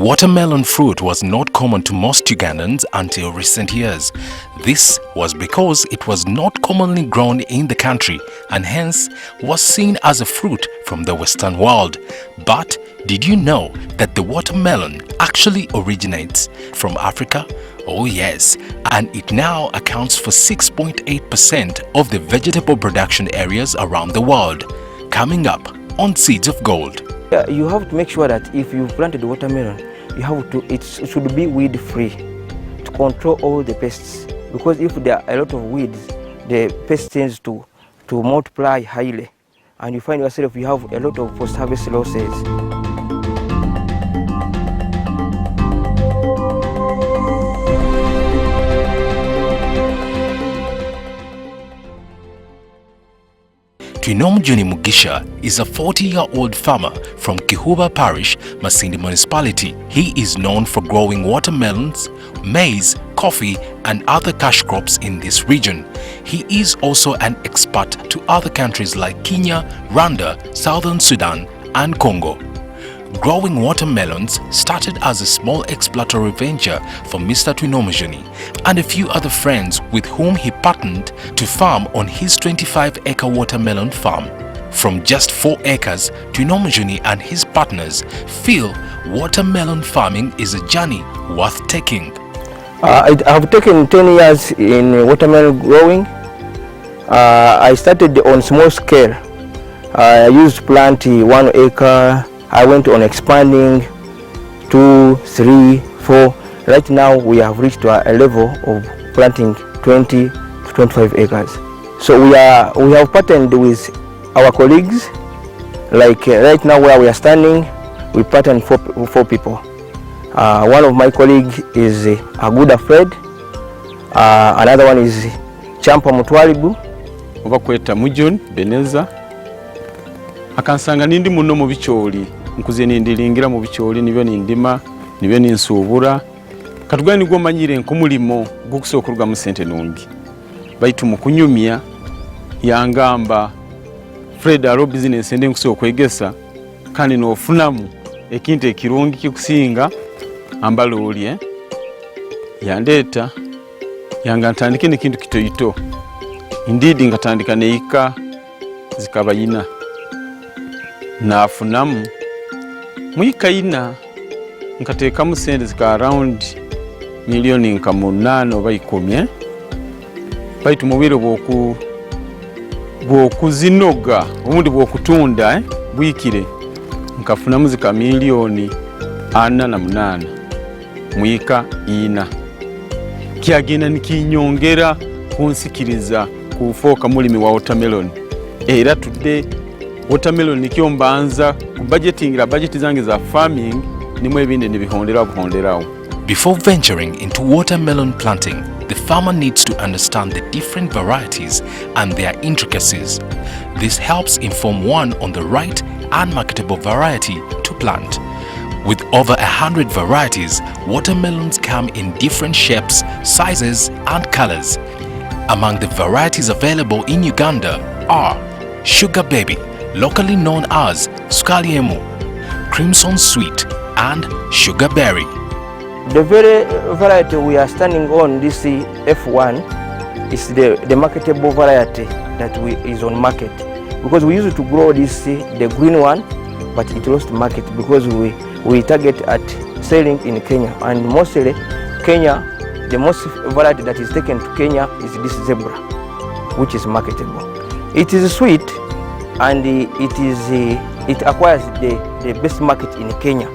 Watermelon fruit was not common to most Ugandans until recent years. This was because it was not commonly grown in the country and hence was seen as a fruit from the Western world. But did you know that the watermelon actually originates from Africa? Oh yes, and it now accounts for 6.8% of the vegetable production areas around the world. Coming up on Seeds of Gold. Yeah, you have to make sure that if you planted watermelon, it should be weed free to control all the pests, because if there are a lot of weeds, the pest tends to multiply highly and you find yourself you have a lot of post-harvest losses. Twinomujuni Mugisha is a 40-year-old farmer from Kihuba Parish, Masindi Municipality. He is known for growing watermelons, maize, coffee and other cash crops in this region. He is also an expert to other countries like Kenya, Rwanda, Southern Sudan and Congo. Growing watermelons started as a small exploratory venture for Mr. Twinomujuni and a few other friends with whom he partnered to farm on his 25-acre watermelon farm. From just 4 acres, Twinomujuni and his partners feel watermelon farming is a journey worth taking. I have taken 10 years in watermelon growing. I started on small scale. I used to plant 1 acre. I went on expanding 2, 3, 4. Right now we have reached a level of planting 20 to 25 acres. So we have partnered with our colleagues. Like right now where we are standing, we partnered 4 people. One of my colleagues is Aguda Fred. Another one is Champa Mutwalibu. Obakweta Mujun Beneza. Akansanga nindi muno mu bicholi. Nkuze nindilingira mu bicholi nibyo nindima nibyo ninsubura katugani gwo manyire nkumulimo gukusokurwa mu sente nungi baitu mukunyumya yangamba Fred aro business ende nkusokwegesa kandi nofunamu ekintu ekirungi kikusinga ambalo oli yandeta yanga ntandike nekintu kitoyito indidi ngatandika neika zikabayina nafunamu mwikaina nkateka mu sente zika around milioni nka 8 oba 10 baitu mubire bwokuzinoga obundi bwokutunda bwikire nkafunamu zika milioni 48 mwika ina kiagenda nikinyongera kunsikiriza kufoka mulimi wa watermelon era tudde watermelon nikyo mbanza kubudgetingira budget zange za farming nimwe ebindi nibihonderawo. Before venturing into watermelon planting, the farmer needs to understand the different varieties and their intricacies. This helps inform one on the right and marketable variety to plant. With over 100 varieties, watermelons come in different shapes, sizes and colors. Among the varieties available in Uganda are Sugar Baby, locally known as Scaliemu, Crimson Sweet and Sugar Berry. The very variety we are standing on, this F1, is the marketable variety that is on market. Because we used to grow this, the green one, but it lost market because we target at selling in Kenya. And mostly Kenya, the most variety that is taken to Kenya is this Zebra, which is marketable. It is sweet and it acquires the best market in Kenya.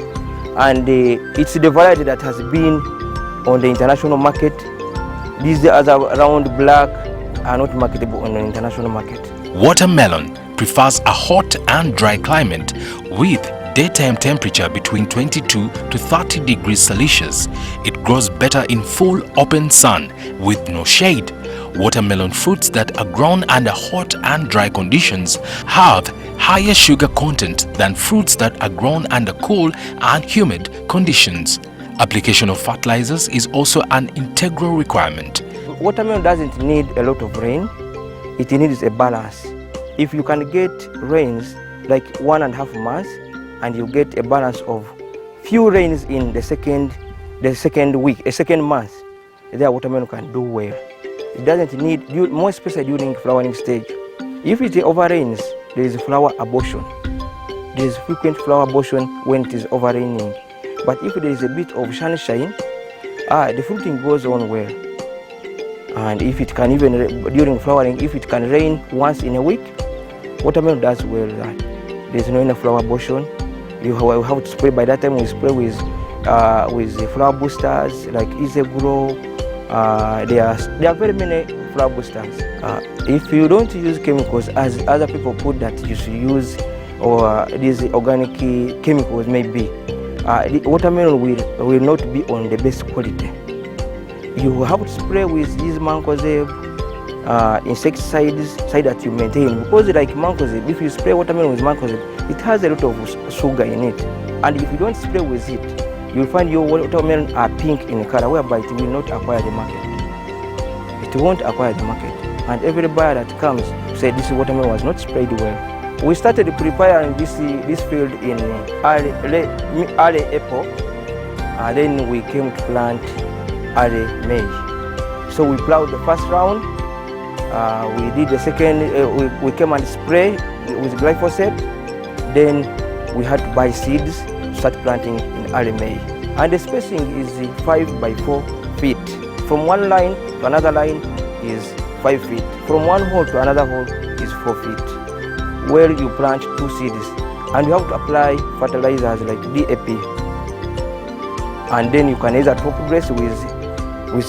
And it's the variety that has been on the international market. These other round black are not marketable on the international market. Watermelon prefers a hot and dry climate with daytime temperature between 22 to 30 degrees Celsius. It grows better in full open sun with no shade. Watermelon fruits that are grown under hot and dry conditions have higher sugar content than fruits that are grown under cool and humid conditions. Application of fertilizers is also an integral requirement. Watermelon doesn't need a lot of rain. It needs a balance. If you can get rains like 1.5 months and you get a balance of few rains in the second week, a second month, the watermelon can do well. It doesn't need, more especially during flowering stage. If it overrains, there is flower abortion. There is frequent flower abortion when it is overraining. But if there is a bit of sunshine, the fruiting goes on well. And if it can even, during flowering, if it can rain once in a week, watermelon does well. There is no enough flower abortion. You have to spray. By that time we spray with flower boosters like Easy Grow. There are very many flower boosters. If you don't use chemicals, as other people put that you should use, or these organic chemicals maybe, the watermelon will not be on the best quality. You have to spray with these mancozeb insecticides so that you maintain, because like mancozeb, if you spray watermelon with mancozeb, it has a lot of sugar in it, and if you don't spray with it, you'll find your watermelon are pink in color, whereby it will not acquire the market. It won't acquire the market, and every buyer that comes say this watermelon was not sprayed well. We started preparing this field in early April, and then we came to plant early May. So we plowed the first round, we did the second, we came and spray with glyphosate, then we had to buy seeds to start planting in early May. And the spacing is 5 by 4 feet. From one line to another line is 5 feet. From one hole to another hole is 4 feet. Where you plant 2 seeds, and you have to apply fertilizers like DAP, and then you can either top dress with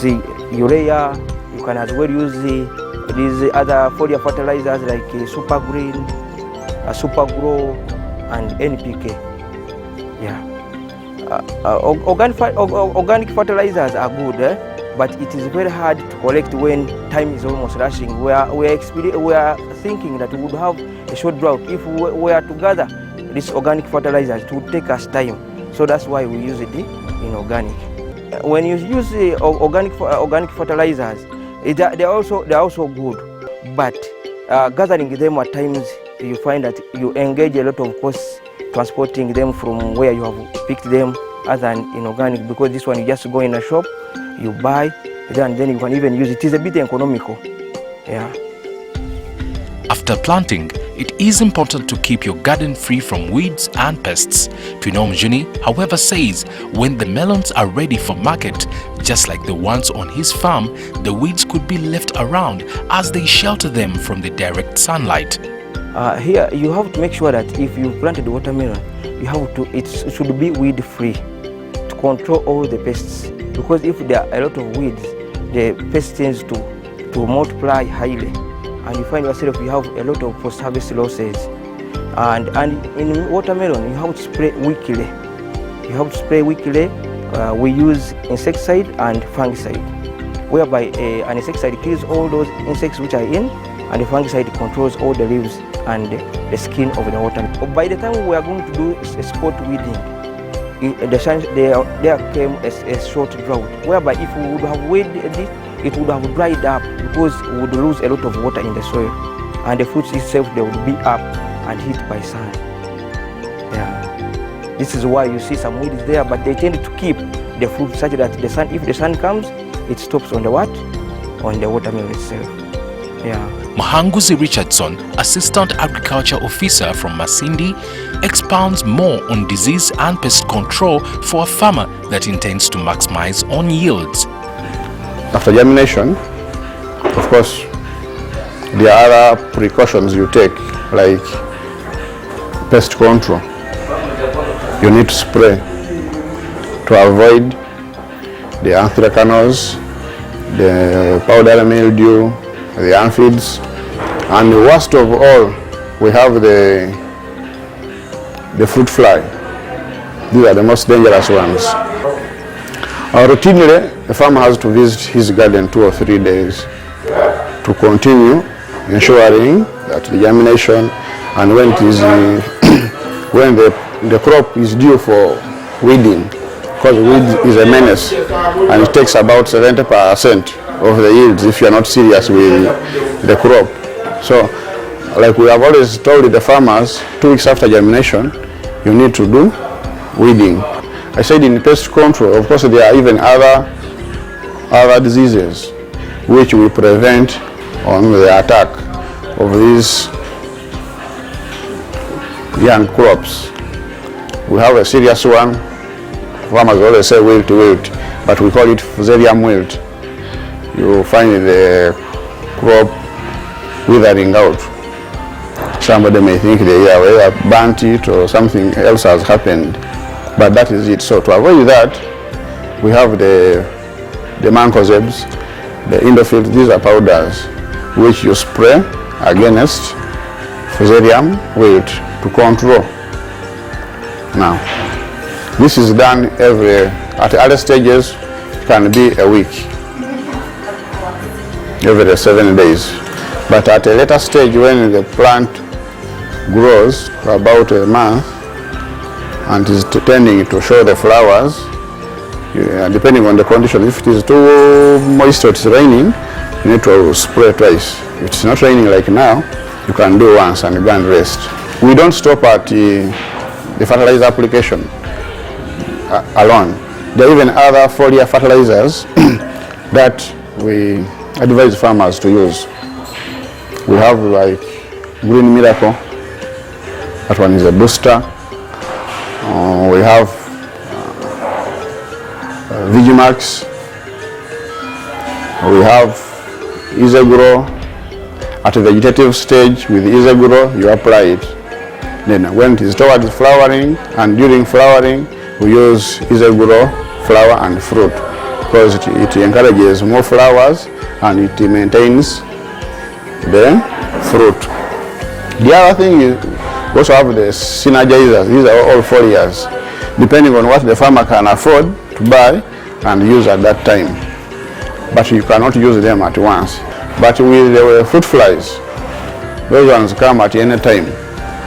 the urea. You can as well use these other foliar fertilizers like Super Green, Super Grow, and NPK. Yeah, organic fertilizers are good, but it is very hard to collect when time is almost rushing. We are thinking that we would have a short drought. If we are to gather these organic fertilizers, it would take us time. So that's why we use it in organic. When you use the organic fertilizers, they are also good, but gathering them at times you find that you engage a lot of costs transporting them from where you have picked them, other than in organic, because this one you just go in a shop, you buy, and then you can even use it. It is a bit economical. Yeah. After planting, it is important to keep your garden free from weeds and pests. Pino Mjuni, however, says when the melons are ready for market, just like the ones on his farm, the weeds could be left around as they shelter them from the direct sunlight. Here you have to make sure that if you planted watermelon, it should be weed free to control all the pests. Because if there are a lot of weeds, the pest tends to multiply highly, and you find yourself you have a lot of post-harvest losses. And in watermelon, you have to spray weekly. We use insecticide and fungicide, whereby an insecticide kills all those insects which are in, and the fungicide controls all the leaves and the skin of the watermelon. By the time we are going to do a spot weeding, there came a short drought, whereby if we would have weeded it would have dried up, because we would lose a lot of water in the soil, and the fruits itself, they would be up and hit by sun. Yeah, this is why you see some weeds there, but they tend to keep the fruit such that the sun, if the sun comes, it stops on the what? On the watermelon itself. Yeah. Mahanguzi Richardson, Assistant Agriculture Officer from Masindi, expounds more on disease and pest control for a farmer that intends to maximize on yields. After germination, of course, there are other precautions you take, like pest control. You need to spray to avoid the anthracnose, the powdery mildew, the aphids, and the worst of all, we have the fruit fly. These are the most dangerous ones. Routinely, the farmer has to visit his garden 2 or 3 days to continue ensuring that the germination, and when it is when the crop is due for weeding, because weed is a menace, and it takes about 70% of the yields if you are not serious with the crop. So, like we have always told the farmers, 2 weeks after germination, you need to do weeding. I said in pest control, of course, there are even other diseases which we prevent on the attack of these young crops. We have a serious one. Farmers always say wilt, but we call it Fusarium wilt. You find the crop withering out. Somebody may think they have burnt it or something else has happened, but that is it. So to avoid that, we have the mancozebs, the Indofil. These are powders which you spray against Fusarium wilt to control. Now, this is done at early stages, it can be a week, every 7 days. But at a later stage, when the plant grows for about a month and is tending to show the flowers, depending on the condition, if it is too moist or it's raining, you need to spray twice. If it's not raining like now, you can do once and go and rest. We don't stop at the fertilizer application alone. There are even other foliar fertilizers that we advise farmers to use. We have like Green Miracle, that one is a booster. We have Vigimax. We have Isegro. At the vegetative stage with Isegro, you apply it. Then when it is towards flowering and during flowering, we use Isegro flower and fruit because it encourages more flowers and it maintains the fruit. The other thing is we also have the synergizers. These are all foliars, depending on what the farmer can afford to buy and use at that time. But you cannot use them at once. But with the fruit flies, those ones come at any time.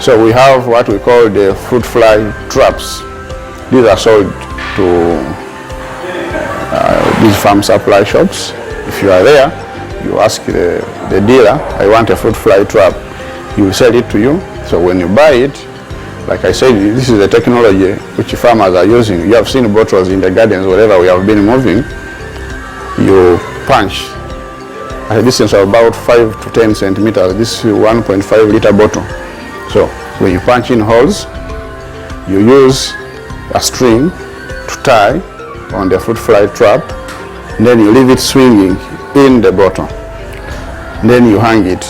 So we have what we call the fruit fly traps. These are sold to these farm supply shops. If you are there, you ask the dealer, I want a fruit fly trap. He will sell it to you. So when you buy it, like I said, this is the technology which farmers are using. You have seen bottles in the gardens, wherever we have been moving. You punch at a distance of about 5 to 10 centimeters. This is 1.5 liter bottle. So when you punch in holes, you use a string to tie on the fruit fly trap, then you leave it swinging in the bottle. Then you hang it.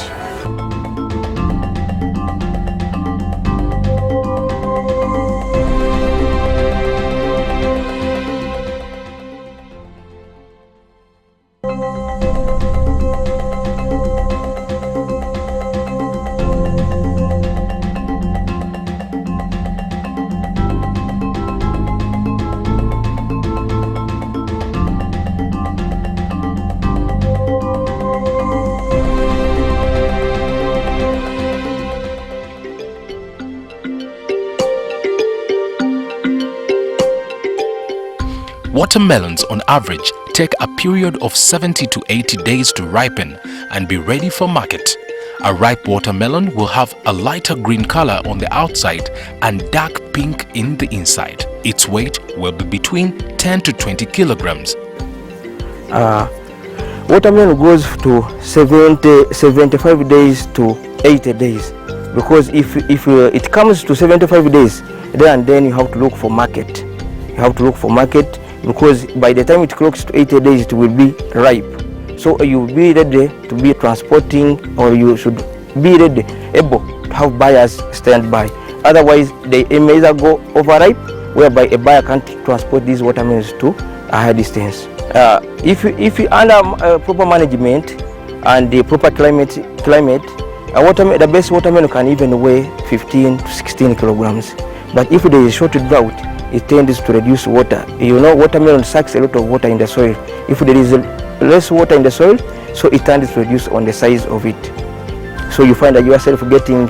Watermelons on average take a period of 70 to 80 days to ripen and be ready for market. A ripe watermelon will have a lighter green color on the outside and dark pink in the inside. Its weight will be between 10 to 20 kilograms. Watermelon goes to 75 days to 80 days, because if it comes to 75 days, then you have to look for market. You have to look for market, because by the time it clocks to 80 days, it will be ripe. So you will be ready to be transporting, or you should be ready, able to have buyers stand by. Otherwise, they may either go overripe, whereby a buyer can't transport these watermelons to a high distance. If you under proper management and the proper climate, the best watermelon can even weigh 15 to 16 kilograms. But if there is short drought, it tends to reduce water. You know, watermelon sucks a lot of water in the soil. If there is less water in the soil, so it tends to reduce on the size of it. So you find that yourself getting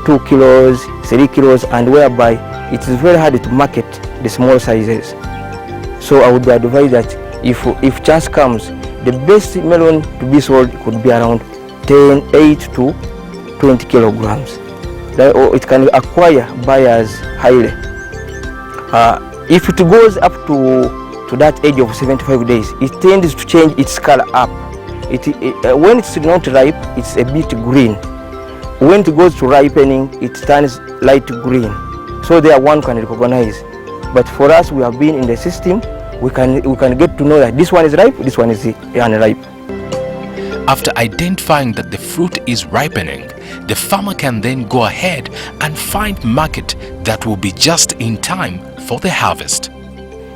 2 kilos, 3 kilos, and whereby it is very hard to market the small sizes. So I would advise that if chance comes, the best melon to be sold could be around 8 to 20 kilograms. It can acquire buyers highly. If it goes up to that age of 75 days, it tends to change its color up. When it's not ripe, it's a bit green. When it goes to ripening, it turns light green. So there one can recognize. But for us, we have been in the system, we can get to know that this one is ripe, this one is unripe. After identifying that the fruit is ripening, the farmer can then go ahead and find market that will be just in time for the harvest.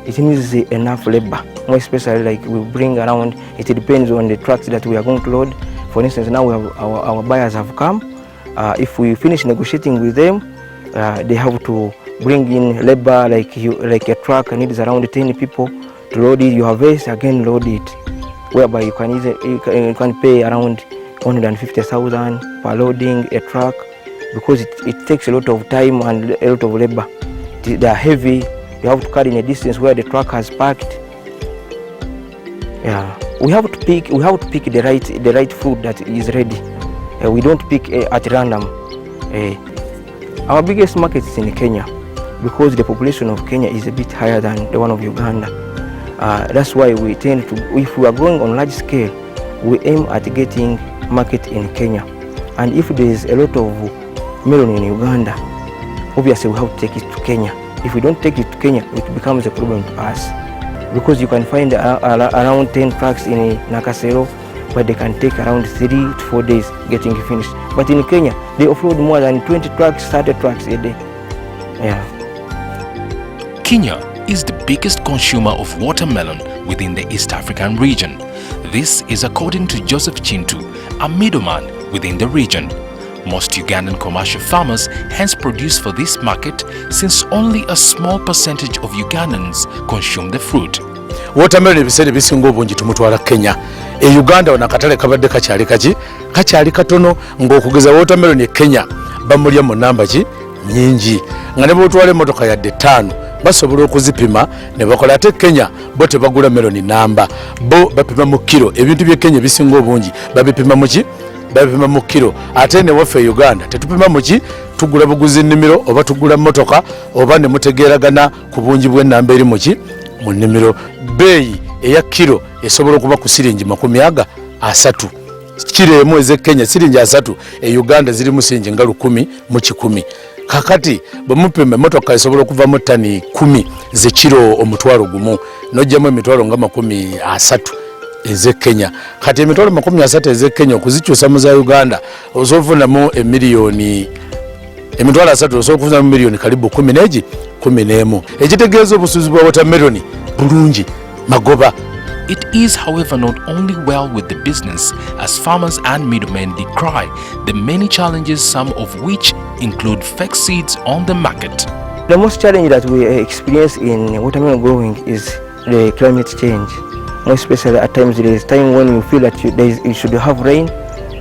It needs enough labor, more especially like we bring around, it depends on the trucks that we are going to load. For instance, now we have our buyers have come. If we finish negotiating with them, they have to bring in labor, like a truck needs around 10 people to load it. You harvest, again load it, whereby you can pay around 150,000 per loading a truck, because it takes a lot of time and a lot of labor. They are heavy. You have to carry in a distance where the truck has parked. Yeah, we have to pick the right fruit that is ready. We don't pick at random. Our biggest market is in Kenya, because the population of Kenya is a bit higher than the one of Uganda. That's why we tend to, if we are growing on large scale, we aim at getting market in Kenya. And if there is a lot of melon in Uganda, obviously we have to take it to Kenya. If we don't take it to Kenya, it becomes a problem to us, because you can find around 10 trucks in Nakasero, but they can take around 3 to 4 days getting finished. But in Kenya, they offload more than 20 trucks, 30 trucks a day. Yeah. Kenya is the biggest consumer of watermelon within the East African region. This is according to Joseph Chintu, a middleman within the region. Most Ugandan commercial farmers hence produce for this market, since only a small percentage of Ugandans consume the fruit. Watermelon ebiseera ebisinga obungi tumutwala Kenya. Uganda wana katale kabadde kakyali katono, ng'okugeza watermelon e Kenya bamulya mu namba ki nyingi, nga ne bwotwala emmotoka yadde 5 basobola okuzipima ne bakola. Ate Kenya bo tebagula meloni namba, bo bapima mu kilo. Ebintu bye Kenya bisinga obungi babipima mu ki, babipima mu kilo. Ate ne waffe Uganda tetupima mu ki, tugula buguzi nnimiro oba tugula mmotoka oba ne mutegeeragana ku bungi bw'ennamba eri mu ki, mu nnimiro. Beeyi eya kilo esobola okuba ku siringi 30. Kilo emu eze Kenya siringi 3, e Uganda ziri mu siringi nga 10 mu 100. Kakati bwemupima emmotoka esobola okuvamu ttani 10 ze kilo omutwalo gumu, nojjamu emitwalo nga 30 eze Kenya. Kati emitwalo 30 eze Kenya okuzikyusa mu za Uganda osofunamu emiliyoni emitwalo 3, osobola okufunamu miliyoni karibu 11. Ekitegeeza obusuuzi bwa watermelon bulungi magoba. It is, however, not only well with the business, as farmers and middlemen decry the many challenges, some of which include fake seeds on the market. The most challenge that we experience in watermelon growing is the climate change. More especially at times there is time when you feel that you should have rain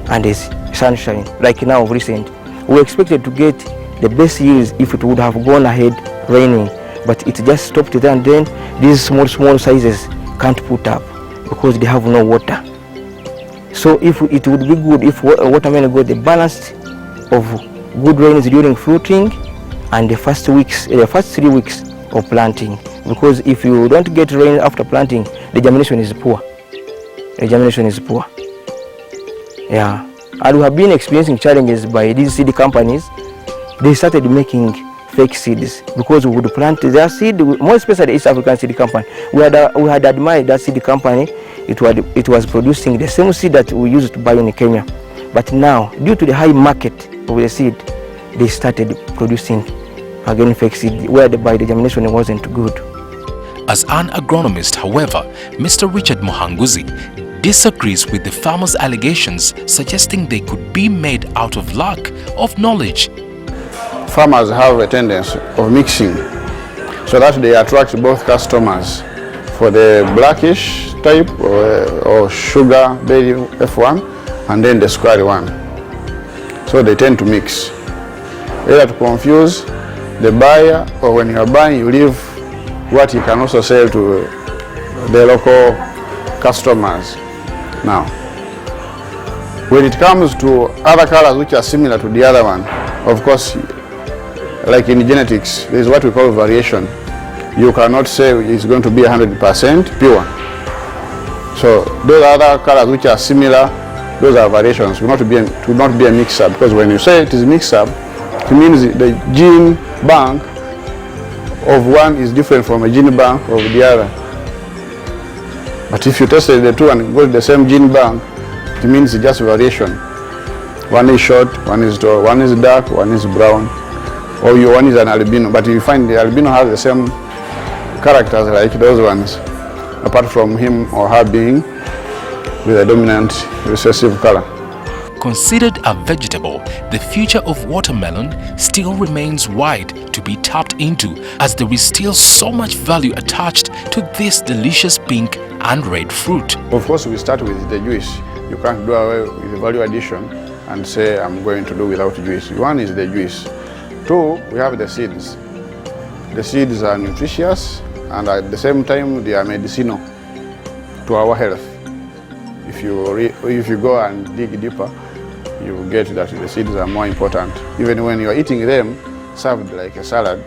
and there's sunshine, like now of recent. We expected to get the best yields if it would have gone ahead raining, but it just stopped there, and then these small sizes can't put up because they have no water. So if it would be good if watermelon got the balance of good rains during fruiting and the first 3 weeks of planting, because if you don't get rain after planting, the germination is poor. Yeah, and we have been experiencing challenges by these seed companies. They started making fake seeds because we would plant their seed, more especially the East African Seed Company. We had admired that seed company. It was producing the same seed that we used to buy in Kenya. But now, due to the high market of the seed, they started producing again fake seed, whereby the germination wasn't good. As an agronomist, however, Mr. Richard Muhanguzi disagrees with the farmers' allegations, suggesting they could be made out of lack of knowledge. Farmers have a tendency of mixing so that they attract both customers for the blackish type or sugar berry F1 and then the square one. So they tend to mix, either to confuse the buyer, or when you are buying you leave what you can also sell to the local customers. Now, when it comes to other colors which are similar to the other one, of course, like in genetics, there is what we call variation. you cannot say it's going to be 100% pure. So those other colors which are similar, those are variations. Will not be a mix-up, because when you say it is mix-up, it means the gene bank of one is different from a gene bank of the other. But if you tested the two and got the same gene bank, it means it's just variation. One is short, one is tall, one is dark, one is brown, or one is an albino. But you find the albino has the same characters like those ones, apart from him or her being with a dominant recessive color. Considered a vegetable, the future of watermelon still remains wide to be tapped into, as there is still so much value attached to this delicious pink and red fruit. Of course, we start with the juice. You can't do away with the value addition and say I'm going to do without juice. One is the juice. Two, we have the seeds. The seeds are nutritious, and at the same time they are medicinal to our health. If you go and dig deeper, you will get that the seeds are more important. Even when you are eating them served like a salad,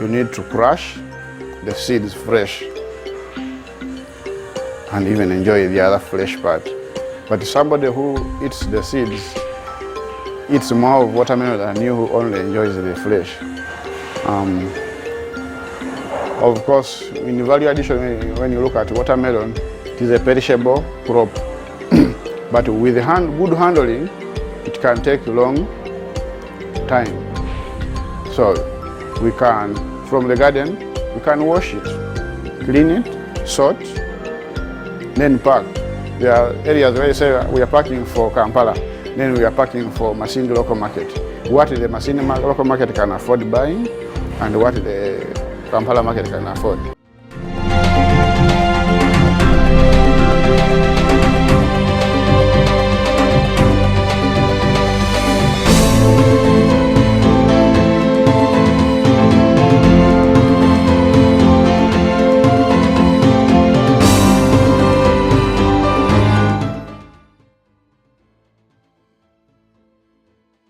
you need to crush the seeds fresh and even enjoy the other flesh part. But somebody who eats the seeds eats more of watermelon than you who only enjoys the flesh. Of course, in value addition, when you look at watermelon, it is a perishable crop. But with good handling, it can take a long time. So we can, from the garden, we can wash it, clean it, sort, then pack. There are areas where you say we are packing for Kampala, then we are packing for Masindi local market. What the Masindi local market can afford buying and what the Kampala market can afford.